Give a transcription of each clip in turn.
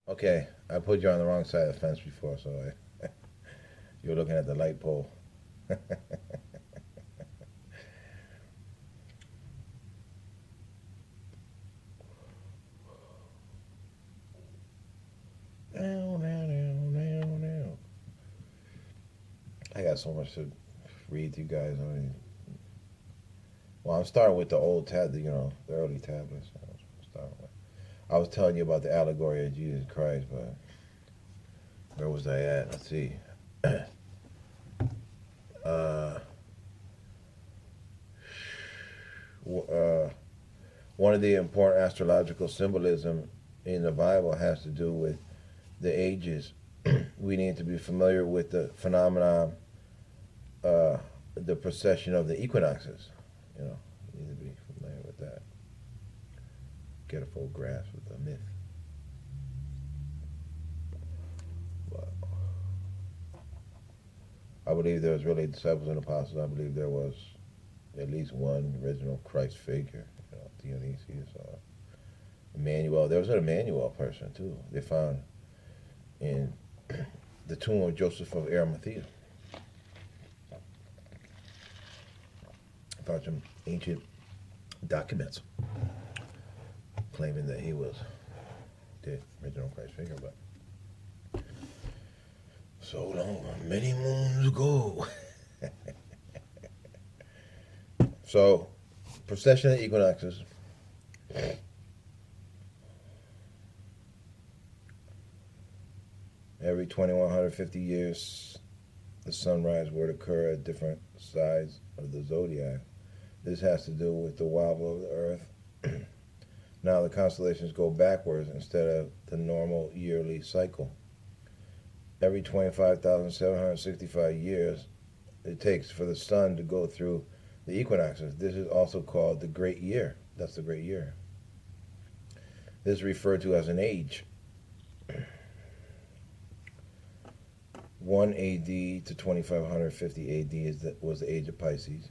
Okay, I put you on the wrong side of the fence before, so you were looking at the light pole. Now, now, now, now, now. I got so much to read to you guys. I mean, well, I'm starting with the old the early tablets. I was telling you about the allegory of Jesus Christ, but where was I at? Let's see. Uh, uh, One of the important astrological symbolism in the Bible has to do with the ages. We need to be familiar with the phenomenon, uh, the precession of the equinoxes. You know, you need to be familiar with that. Get a full grasp of the myth. But I believe there was really disciples and apostles. I believe there was at least one original Christ figure. You know, Dionysius or Emmanuel. There was an Emmanuel person too. They found in the tomb of Joseph of Arimathea. Found some ancient documents claiming that he was the original Christ figure, but so long, many moons ago. So, procession of equinoxes. Every 2150 years, the sunrise would occur at different sides of the zodiac. This has to do with the wobble of the earth. Now the constellations go backwards instead of the normal yearly cycle. Every 25,765 years it takes for the sun to go through the equinoxes. This is also called the Great Year. That's the Great Year. This is referred to as an age. 1 AD to 2550 AD was the age of Pisces.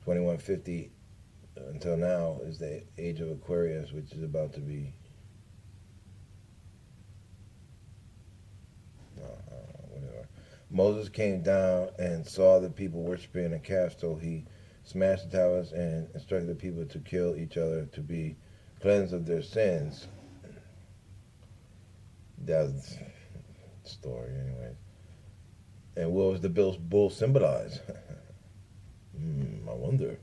2150 until now is the age of Aquarius, which is about to be whatever. Moses came down and saw the people worshiping a calf, so he smashed the towers and instructed the people to kill each other to be cleansed of their sins. That's the story, anyways. And what was the bull symbolize? I wonder.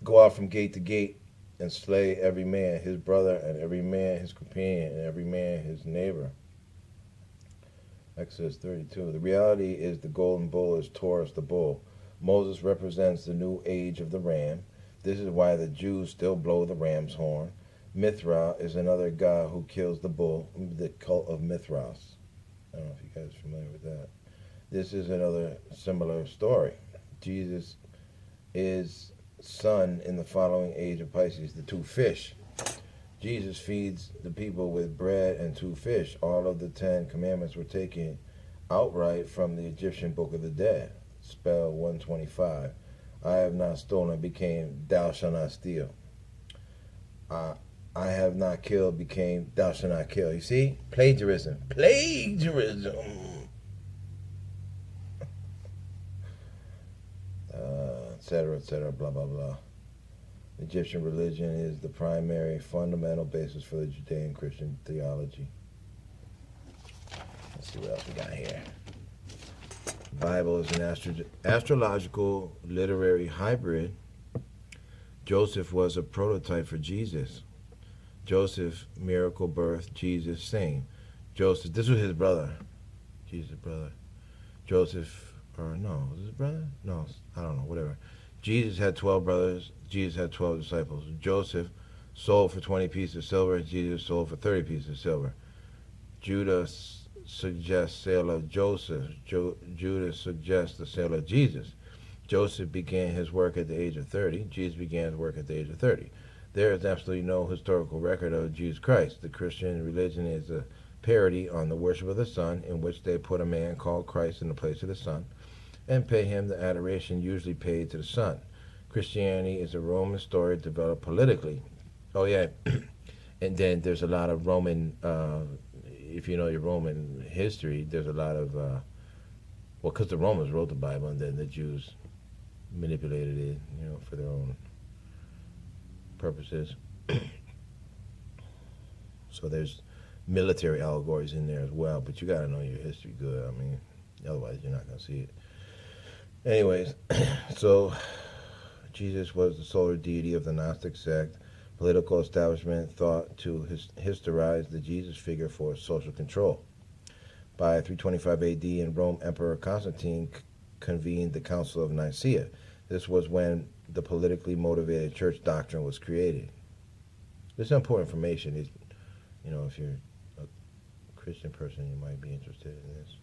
Go out from gate to gate and slay every man his brother, and every man his companion, and every man his neighbor. Exodus 32. The reality is the golden bull is Taurus the bull. Moses represents the new age of the ram. This is why the Jews still blow the ram's horn. Mithra is another god who kills the bull, the cult of Mithras. I don't know if you guys are familiar with that. This is another similar story. Jesus is sun in the following age of Pisces, the two fish. Jesus feeds the people with bread and two fish. All of the 10 commandments were taken outright from the Egyptian Book of the Dead. Spell 125. I have not stolen became thou shalt not steal. I have not killed became thou shalt not kill. You see? Plagiarism. Plagiarism. Etc., blah, blah, blah. Egyptian religion is the primary fundamental basis for the Judean Christian theology. Let's see what else we got here. Bible is an astrological literary hybrid. Joseph was a prototype for Jesus. Joseph, miracle birth, Jesus, same. Joseph, this was his brother. Jesus' brother. Joseph, or no, was his brother? No, I don't know, whatever. Jesus had 12 brothers. Jesus had 12 disciples. Joseph sold for 20 pieces of silver. Jesus sold for 30 pieces of silver. Judas suggests sale of Joseph. Judas suggests the sale of Jesus. Joseph began his work at the age of 30. Jesus began his work at the age of 30. There is absolutely no historical record of Jesus Christ. The Christian religion is a parody on the worship of the sun, in which they put a man called Christ in the place of the sun and pay him the adoration usually paid to the sun. Christianity is a Roman story developed politically. Oh yeah, And then there's a lot of Roman, if you know your Roman history, there's a lot of, well, because the Romans wrote the Bible and then the Jews manipulated it, for their own purposes. So there's military allegories in there as well, but you got to know your history good. I mean, otherwise you're not going to see it. Anyways, so Jesus was the solar deity of the Gnostic sect. Political establishment thought to historize the Jesus figure for social control. By 325 AD in Rome, Emperor Constantine convened the Council of Nicaea. This was when the politically motivated church doctrine was created. This is important information. It's, if you're a Christian person, you might be interested in this.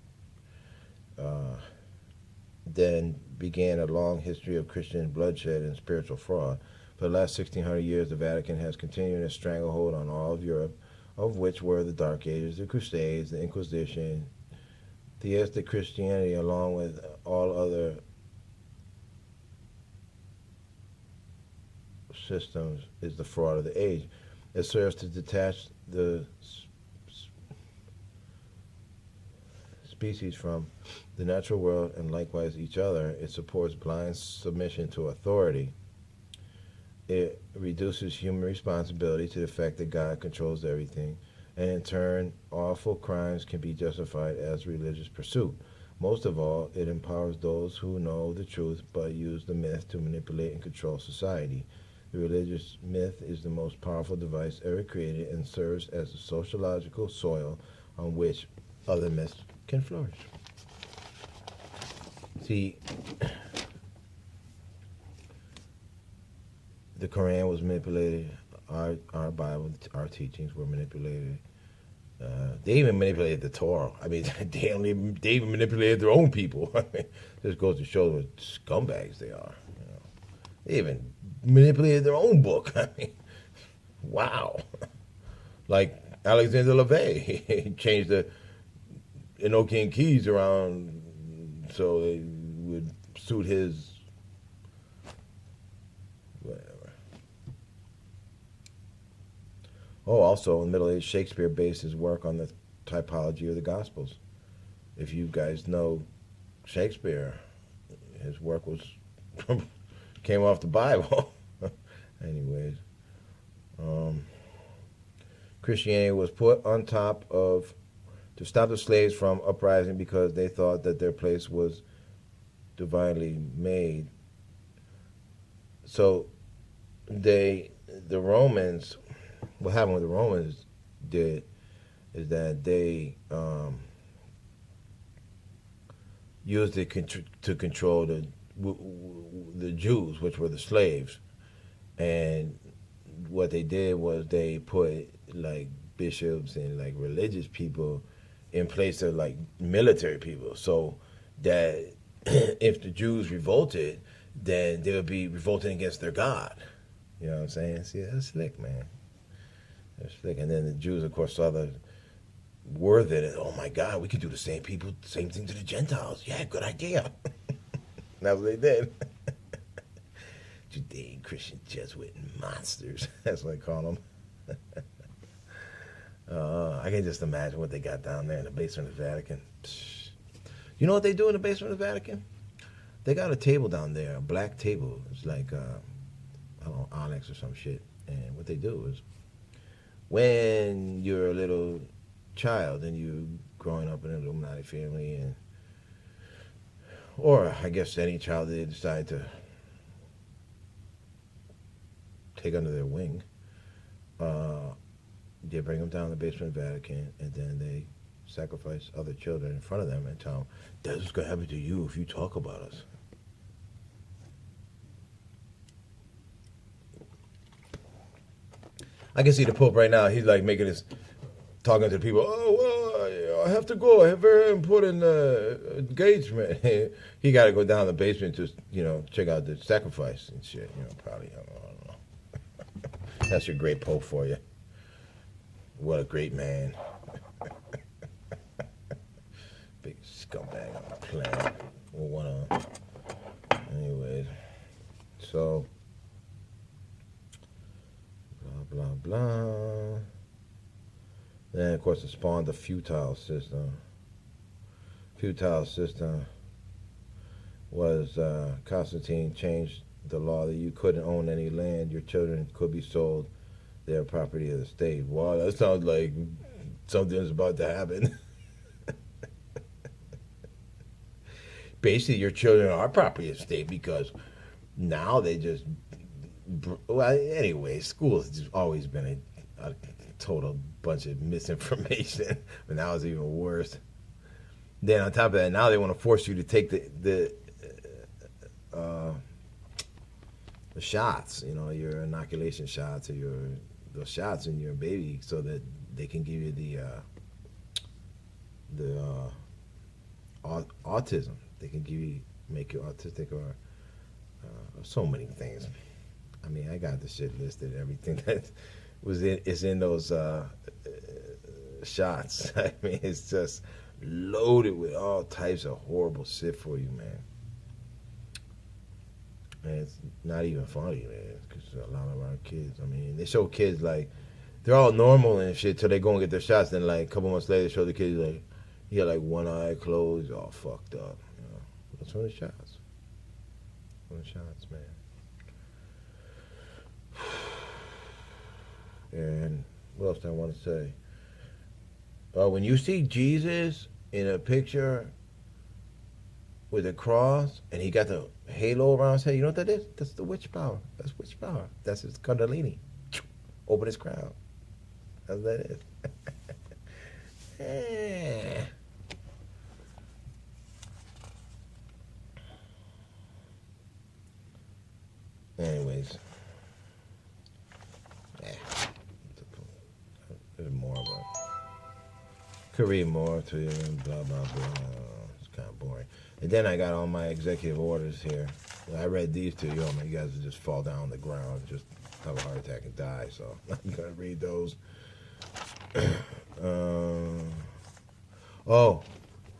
Then began a long history of Christian bloodshed and spiritual fraud. For the last 1,600 years, the Vatican has continued its stranglehold on all of Europe, of which were the Dark Ages, the Crusades, the Inquisition. Theistic Christianity, along with all other systems, is the fraud of the age. It serves to detach the species from the natural world and likewise each other. It supports blind submission to authority. It reduces human responsibility to the fact that God controls everything, and in turn, awful crimes can be justified as religious pursuit. Most of all, it empowers those who know the truth but use the myth to manipulate and control society. The religious myth is the most powerful device ever created and serves as the sociological soil on which other myths can flourish. See, the Quran was manipulated. Our Bible, our teachings were manipulated. They even manipulated the Torah. I mean, they even manipulated their own people. This goes to show what scumbags they are. They even manipulated their own book. I mean, wow. Like Alexander LaVey, he changed the Enochian keys around so they would suit his whatever. Oh, also in the Middle Age, Shakespeare based his work on the typology of the Gospels. If you guys know Shakespeare, his work was came off the Bible. Anyways, Christianity was put on top of to stop the slaves from uprising because they thought that their place was divinely made. So the Romans, what happened with the Romans did is that they used it to control the Jews, which were the slaves. And what they did was they put like bishops and like religious people in place of like military people, so that if the Jews revolted, then they would be revolting against their God. You know what I'm saying? See, that's slick, man. That's slick. And then the Jews, of course, saw the worth in it. Oh my God, we could do the same thing to the Gentiles. Yeah, good idea. That's what they did. Judean Christian Jesuit monsters. That's what I call them. I can just imagine what they got down there in the basement of the Vatican. You know what they do in the basement of the Vatican? They got a table down there, a black table. It's like, I don't know, onyx or some shit. And what they do is, when you're a little child and you're growing up in an Illuminati family, and or I guess any child they decide to take under their wing, they bring them down to the basement of the Vatican, and then they sacrifice other children in front of them and tell them, that's what's going to happen to you if you talk about us. I can see the Pope right now. He's like making this, talking to the people. Oh, well, I have to go. I have a very important engagement. He got to go down to the basement to, check out the sacrifice and shit. Probably, I don't know. That's your great Pope for you. What a great man. Big scumbag on the planet. Well, one of them. Anyways, so, blah, blah, blah. Then, of course, it spawned the feudal system. Feudal system was Constantine changed the law that you couldn't own any land. Your children could be sold. They're property of the state. Wow, that sounds like something's about to happen. Basically, your children are property of the state because now they just. Well, anyway, school has just always been a total bunch of misinformation, but now it's even worse. Then on top of that, now they want to force you to take the shots, your inoculation shots or those shots in your baby, so that they can give you the autism. They can make you autistic or so many things. I mean, I got the shit listed. Everything that is in those shots. I mean, it's just loaded with all types of horrible shit for you, man. And it's not even funny, man, because a lot of our kids, I mean, they show kids like they're all normal and shit till they go and get their shots. Then like a couple months later, they show the kids like he had like one eye closed, all fucked up. That's from the shots. From the shots, man. And what else do I want to say? When you see Jesus in a picture with a cross and he got the halo around his head, you know what that is? That's the witch power. That's witch power. That's his Kundalini. Open his crown. That's what that is. Anyways. There's more of it. Could read more to you and blah, blah, blah. It's kind of boring. And then I got all my executive orders here. I read these to you. You guys would just fall down on the ground, just have a heart attack and die. So I'm going to read those. I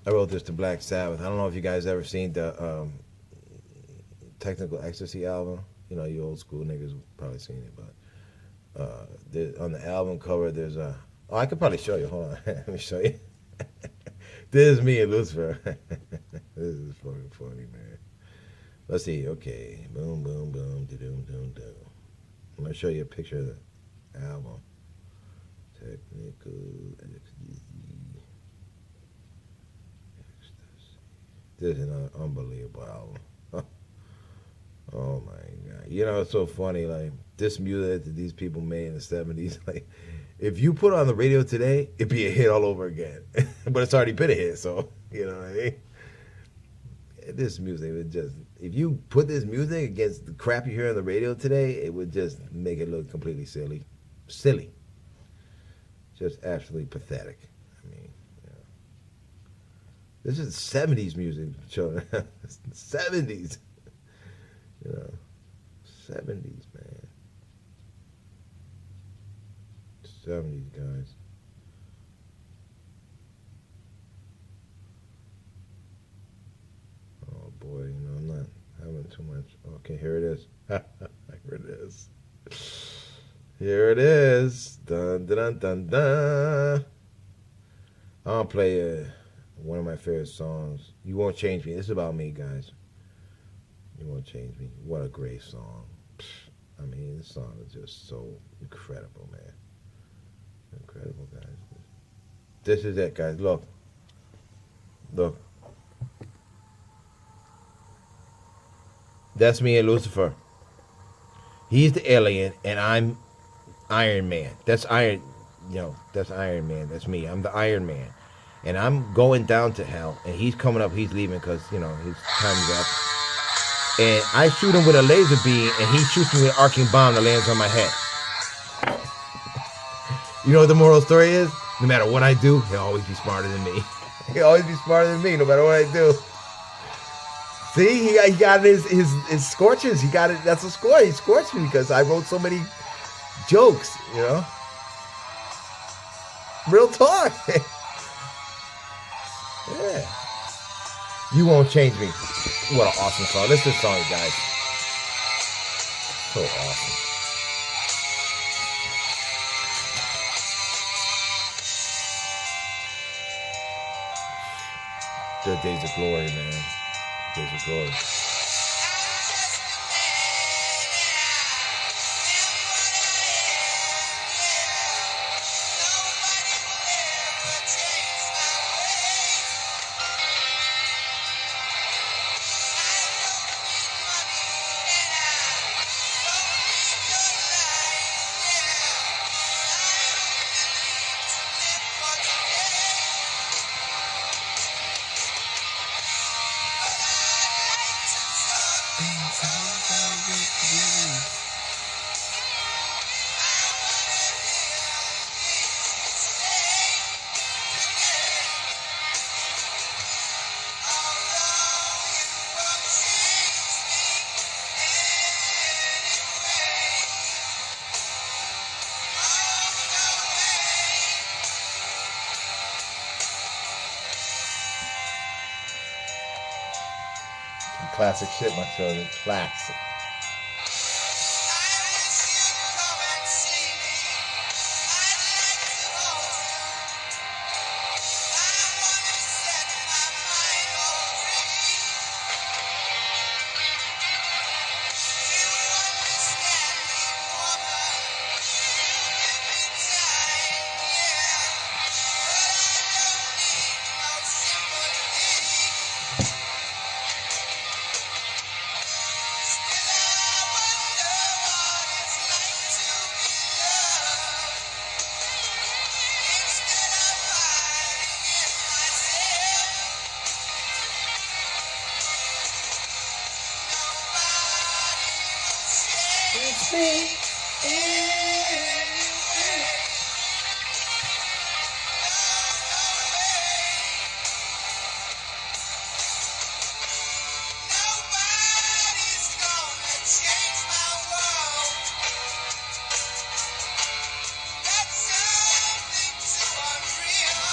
wrote this to Black Sabbath. I don't know if you guys ever seen the Technical Ecstasy album. You old school niggas probably seen it, but on the album cover, there's a. Oh, I could probably show you. Hold on, let me show you. This is me and Lucifer. This is fucking funny, man. Let's see. Okay, boom, boom, boom, doom, doom, doom. I'm gonna show you a picture of the album. Technical Ecstasy. This is an unbelievable album. Oh my God. It's so funny, like this music that these people made in the 70s, like if you put it on the radio today, it'd be a hit all over again. But it's already been a hit, so you know what I mean? This music would just, if you put this music against the crap you hear on the radio today, it would just make it look completely silly. Silly. Just absolutely pathetic. I mean, this is 70s music, children. 70s. 70s, man. 70s, guys. Oh, boy, I'm not having too much. Okay, here it is. Here it is. Here it is. Dun, dun, dun, dun. I'll play one of my favorite songs. You Won't Change Me. This is about me, guys. You Won't Change Me. What a great song. I mean, this song is just so incredible, man. Incredible, guys. This is it, guys. Look. Look. That's me and Lucifer. He's the alien, and I'm Iron Man. That's Iron Man. That's me. I'm the Iron Man. And I'm going down to hell, and he's coming up. He's leaving because, his time's up. And I shoot him with a laser beam, and he shoots me with an arcing bomb that lands on my head. You know what the moral story is? No matter what I do, he'll always be smarter than me. He'll always be smarter than me, no matter what I do. See, he got his scorches. He got it. That's a score. He scorched me because I wrote so many jokes, Real talk. Yeah. You Won't Change Me. What an awesome song. Listen to this song, guys. So awesome. The days of glory, man. Days of glory. Classic shit, my children. Classic. It's me. Nobody's gonna change my world. That's something too unreal.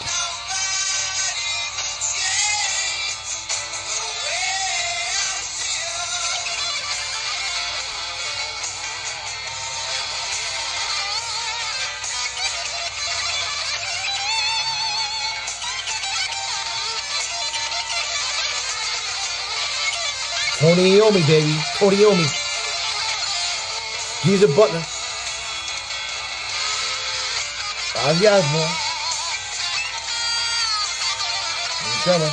Nobody will change the way I Tony Iommi, baby. Tony Iommi. Geezer Butler. Ozzy Osbourne. Drummer.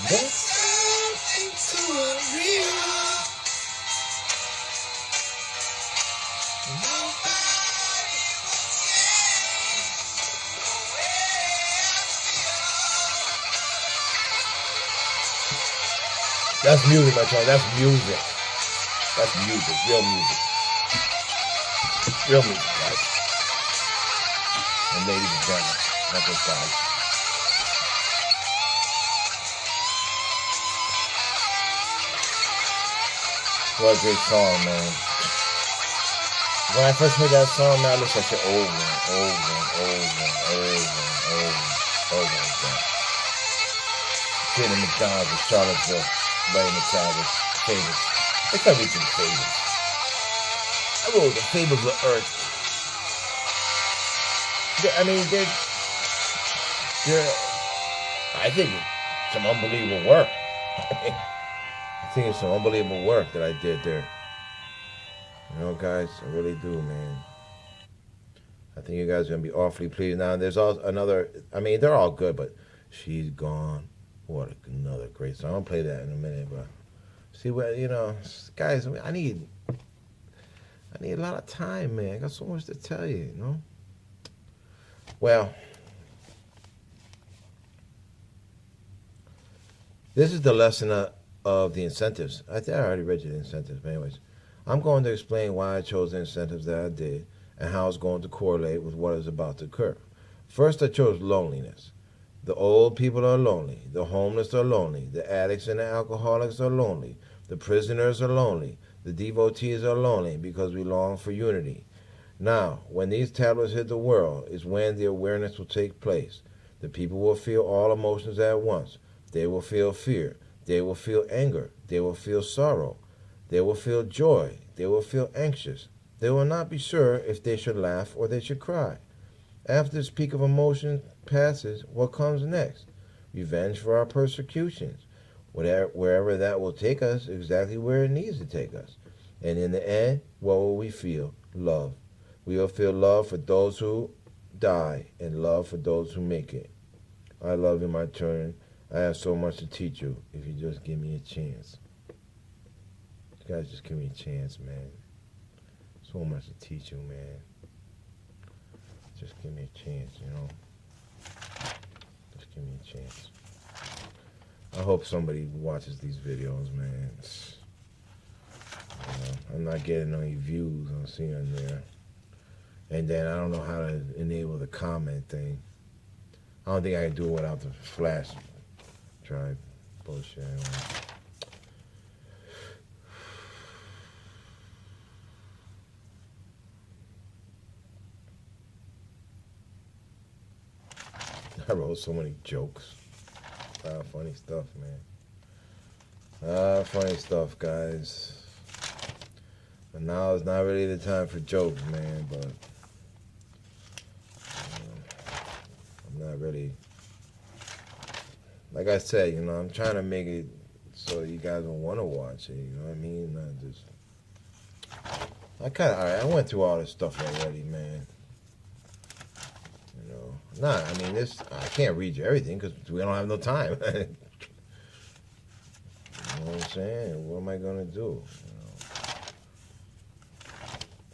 That's something too unreal. Nobody will change the way I feel. That's music, my child. That's music. That's music. Real music. Real music, guys. And ladies and gentlemen, not just guys. What a great song, man. When I first heard that song, man, I listened to it over and over and over and over and over and over again. Trina McDonald's in Charlottesville, writing the titles, fables. It's not reaching fables. I wrote the fables of Earth. I mean, they're I think it's some unbelievable work. I think it's some unbelievable work that I did there. You know, guys, I really do, man. I think you guys are going to be awfully pleased. Now, there's also another, I mean, they're all good, but She's Gone. What another great song. I'll play that in a minute, but see what, you know, guys, I need a lot of time, man. I got so much to tell you, you know? Well, this is the lesson of the incentives. I think I already read you the incentives, but anyways. I'm going to explain why I chose the incentives that I did and how it's going to correlate with what is about to occur. First, I chose loneliness. The old people are lonely. The homeless are lonely. The addicts and the alcoholics are lonely. The prisoners are lonely. The devotees are lonely because we long for unity. Now, when these tablets hit the world is when the awareness will take place. The people will feel all emotions at once. They will feel fear. They will feel anger. They will feel sorrow. They will feel joy. They will feel anxious. They will not be sure if they should laugh or they should cry. After this peak of emotion passes, what comes next? Revenge for our persecutions. Wherever that will take us, exactly where it needs to take us. And in the end, what will we feel? Love. We will feel love for those who die and love for those who make it. I love you, my children. I have so much to teach you if you just give me a chance. You guys just give me a chance, man. So much to teach you, man. Just give me a chance, you know. Just give me a chance. I hope somebody watches these videos, man. I'm not getting any views I'm seeing there. And then I don't know how to enable the comment thing. I don't think I can do it without the flash drive. Bullshit. Anyway. I wrote so many jokes. Funny stuff, man. Funny stuff, guys. But now it's not really the time for jokes, man, but I'm not really, like I said, you know, I'm trying to make it so you guys will want to watch it, you know what I mean? Not just, alright, I went through all this stuff already, man. I mean, I can't read you everything because we don't have no time. You know what I'm saying? What am I going to do? You know?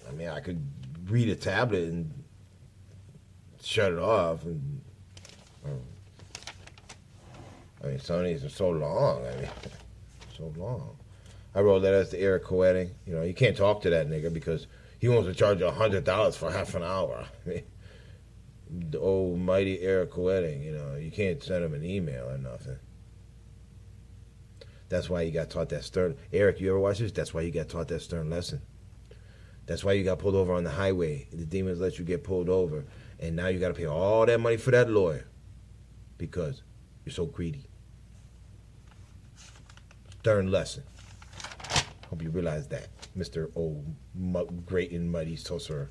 I mean, I could read a tablet and shut it off. And I mean, some of these are so long. I mean, so long. I wrote letters to Eric Coetti. You know, you can't talk to that nigga because he wants to charge you $100 for half an hour. I mean, the old mighty Eric Coetti, you know, you can't send him an email or nothing. That's why you got taught that stern. Eric, you ever watch this? That's why you got taught that stern lesson. That's why you got pulled over on the highway. The demons let you get pulled over, and now you got to pay all that money for that lawyer because you're so greedy. Stern lesson. Hope you realize that, Mr. Old Great and Mighty Sorcerer.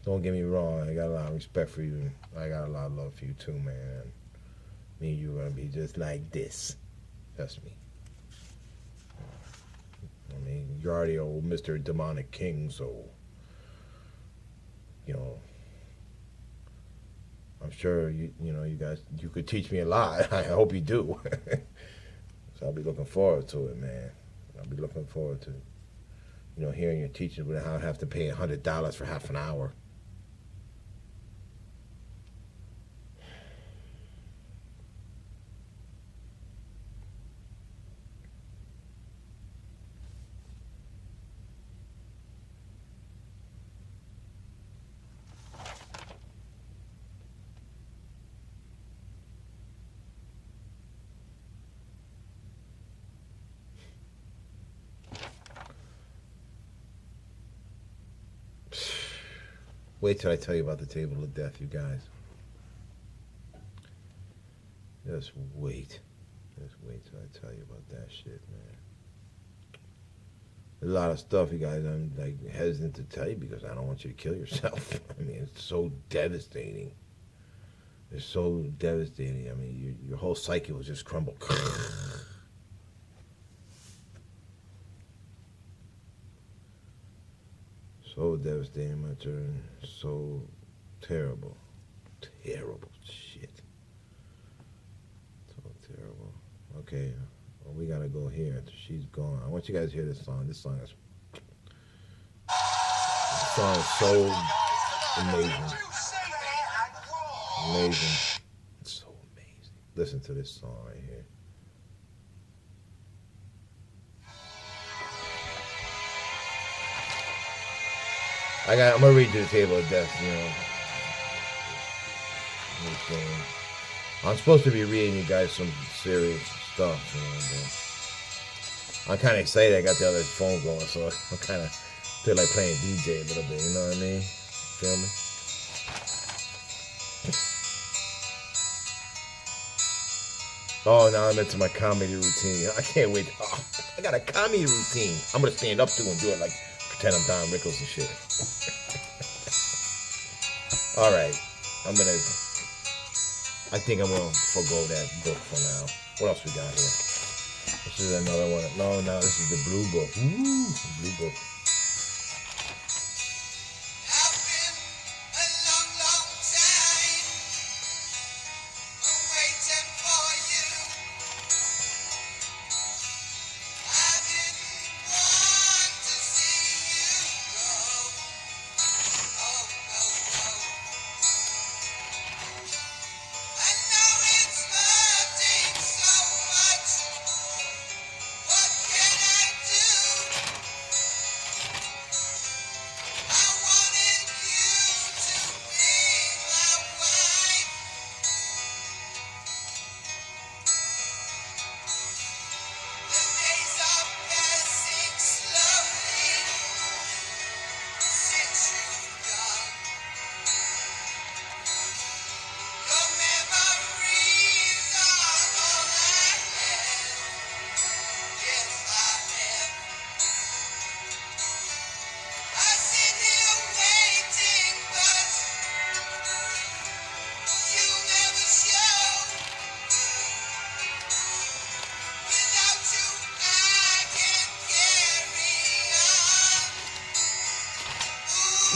Don't get me wrong, I got a lot of respect for you. I got a lot of love for you too, man. Me and you are gonna be just like this. Trust me. I mean, you're already old Mr. Demonic King, so, you know, I'm sure you know, you guys, you could teach me a lot. I hope you do. So I'll be looking forward to it, man. I'll be looking forward to, you know, hearing your teachings without having to pay $100 for half an hour. Wait till I tell you about the table of death, you guys. Just wait. Just wait till I tell you about that shit, man. There's a lot of stuff, you guys, I'm like hesitant to tell you because I don't want you to kill yourself. I mean, it's so devastating. It's so devastating. I mean, your whole psyche will just crumble. So devastating, my turn. So terrible. Terrible shit. So terrible. Okay, well, we gotta go here after she's gone. I want you guys to hear this song. This song is so amazing. Amazing. It's so amazing. Listen to this song right here. I'm gonna read you the table of death, you know. I'm supposed to be reading you guys some serious stuff, you know, but I'm kind of excited I got the other phone going, so I'm kind of feel like playing DJ a little bit, you know what I mean? Feel me? Oh, now I'm into my comedy routine. I can't wait. Oh, I got a comedy routine. I'm gonna stand up to and do it like pretend I'm Don Rickles and shit. All right, I think I'm gonna forgo that book for now. What else we got here? This is another one. No, this is the blue book. Ooh, the blue book.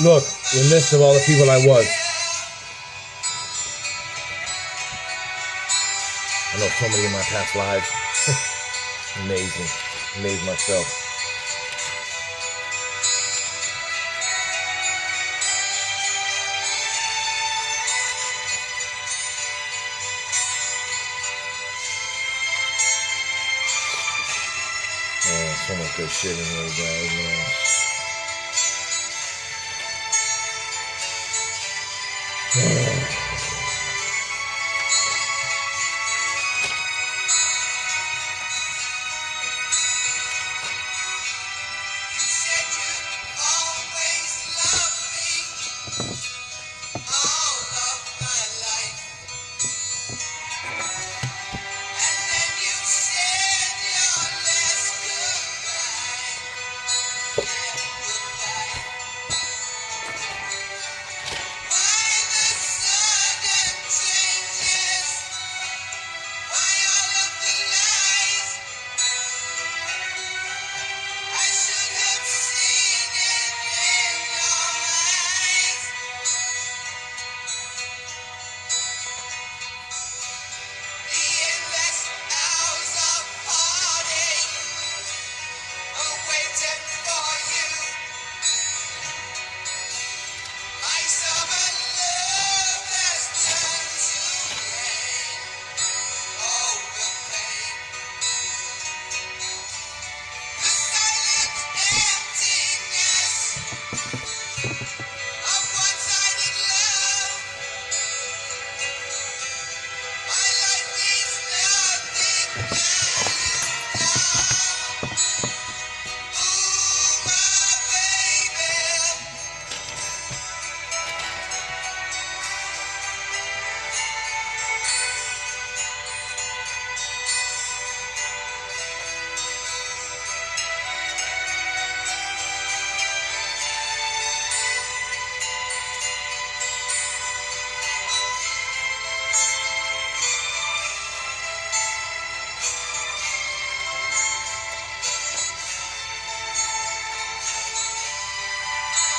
Look, the list of all the people I was. I know so many in my past lives. Amazing. Amazed myself. Oh, so much good shit in here, guys, man.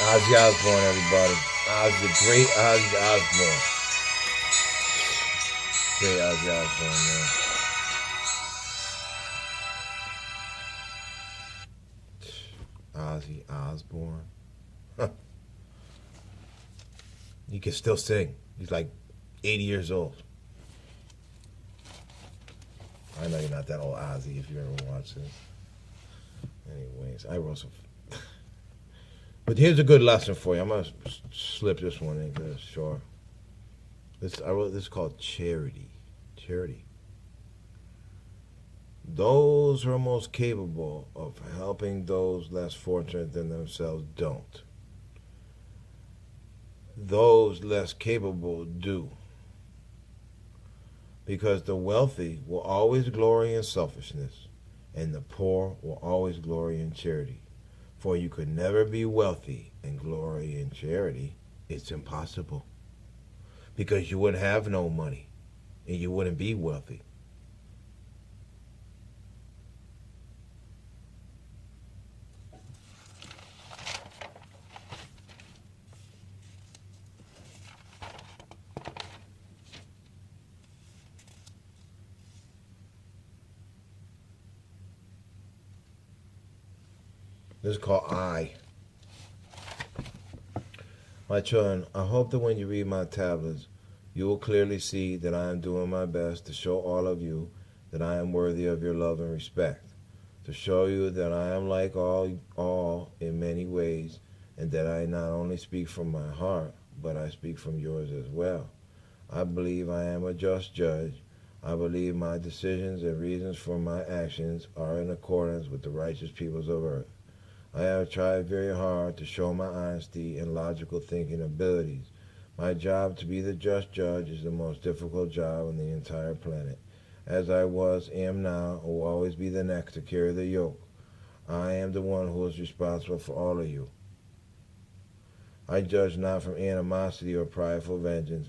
Ozzy Osbourne, everybody. Ozzy, great Ozzy Osbourne. Great Ozzy Osbourne, man. Ozzy Osbourne. Huh. He can still sing. He's like 80 years old. I know you're not that old, Ozzy, if you ever watched it. Anyways, I wrote some. But here's a good lesson for you. I'm gonna slip this one in because it's short. I wrote this called charity. Charity. Those who are most capable of helping those less fortunate than themselves don't. Those less capable do. Because the wealthy will always glory in selfishness, and the poor will always glory in charity. For you could never be wealthy and glory in charity. It's impossible. Because you wouldn't have no money, and you wouldn't be wealthy. This is called I. My children, I hope that when you read my tablets, you will clearly see that I am doing my best to show all of you that I am worthy of your love and respect, to show you that I am like all in many ways, and that I not only speak from my heart, but I speak from yours as well. I believe I am a just judge. I believe my decisions and reasons for my actions are in accordance with the righteous peoples of earth. I have tried very hard to show my honesty and logical thinking abilities. My job to be the just judge is the most difficult job on the entire planet. As I was, am now, and will always be the next to carry the yoke. I am the one who is responsible for all of you. I judge not from animosity or prideful vengeance,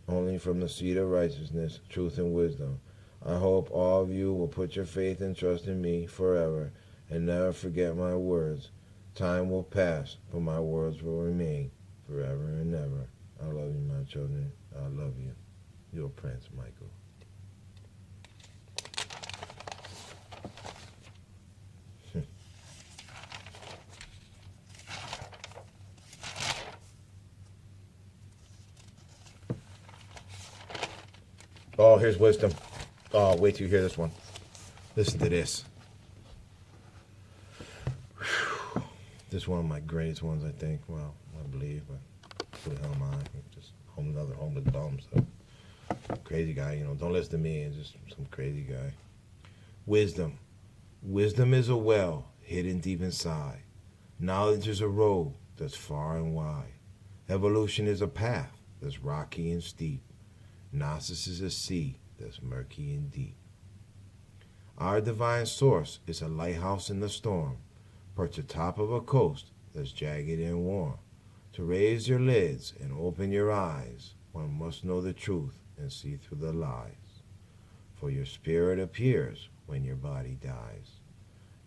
only from the seat of righteousness, truth, and wisdom. I hope all of you will put your faith and trust in me forever and never forget my words. Time will pass, but my words will remain forever and ever. I love you, my children. I love you. Your Prince Michael. Oh, here's wisdom. Oh, wait till you hear this one. Listen to this. This is one of my greatest ones, I think. Well, I believe, but who the hell am I? Just another homeless bum. So crazy guy, don't listen to me. It's just some crazy guy. Wisdom. Wisdom is a well hidden deep inside. Knowledge is a road that's far and wide. Evolution is a path that's rocky and steep. Gnosis is a sea that's murky and deep. Our divine source is a lighthouse in the storm, perched atop of a coast that's jagged and warm. To raise your lids and open your eyes, one must know the truth and see through the lies. For your spirit appears when your body dies.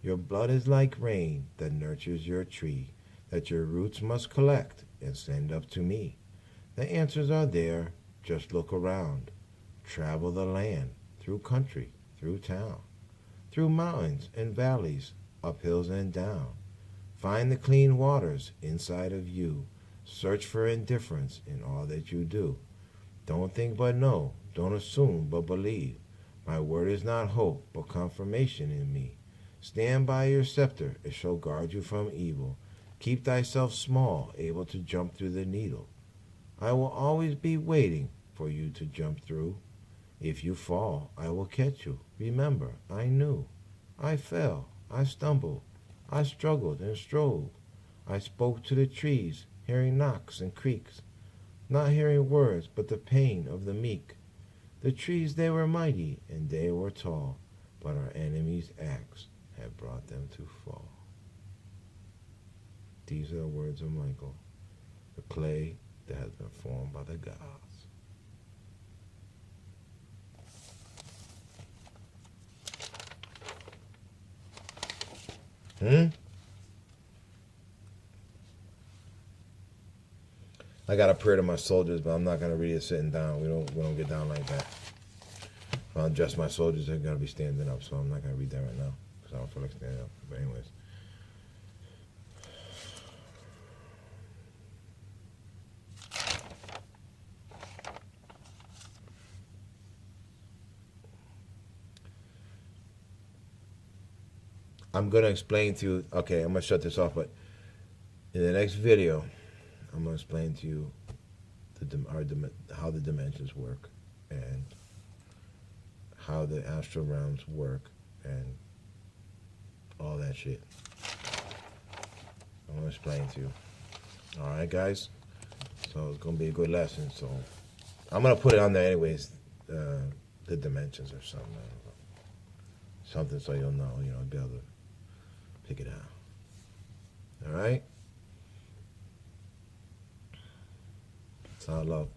Your blood is like rain that nurtures your tree, that your roots must collect and send up to me. The answers are there, just look around. Travel the land, through country, through town, through mountains and valleys, up hills and down. Find the clean waters inside of you. Search for indifference in all that you do. Don't think but know, don't assume but believe. My word is not hope, but confirmation in me. Stand by your scepter, it shall guard you from evil. Keep thyself small, able to jump through the needle. I will always be waiting for you to jump through. If you fall, I will catch you. Remember, I knew. I fell, I stumbled, I struggled and strove. I spoke to the trees, hearing knocks and creaks, not hearing words, but the pain of the meek. The trees, they were mighty, and they were tall, but our enemies' axe had brought them to fall. These are the words of Michael, the clay that has been formed by the gods. I got a prayer to my soldiers, but I'm not gonna read it sitting down. We don't get down like that. If I address my soldiers, they're gonna be standing up, so I'm not gonna read that right now because I don't feel like standing up. But anyways. I'm gonna explain to you. Okay, I'm gonna shut this off, but in the next video, I'm gonna explain to you how the dimensions work and how the astral realms work and all that shit. I'm gonna explain to you. All right, guys. So it's gonna be a good lesson. So I'm gonna put it on there anyways. The dimensions or something. I don't know. Something so you'll know. Be able to pick it out. All right. It's all love.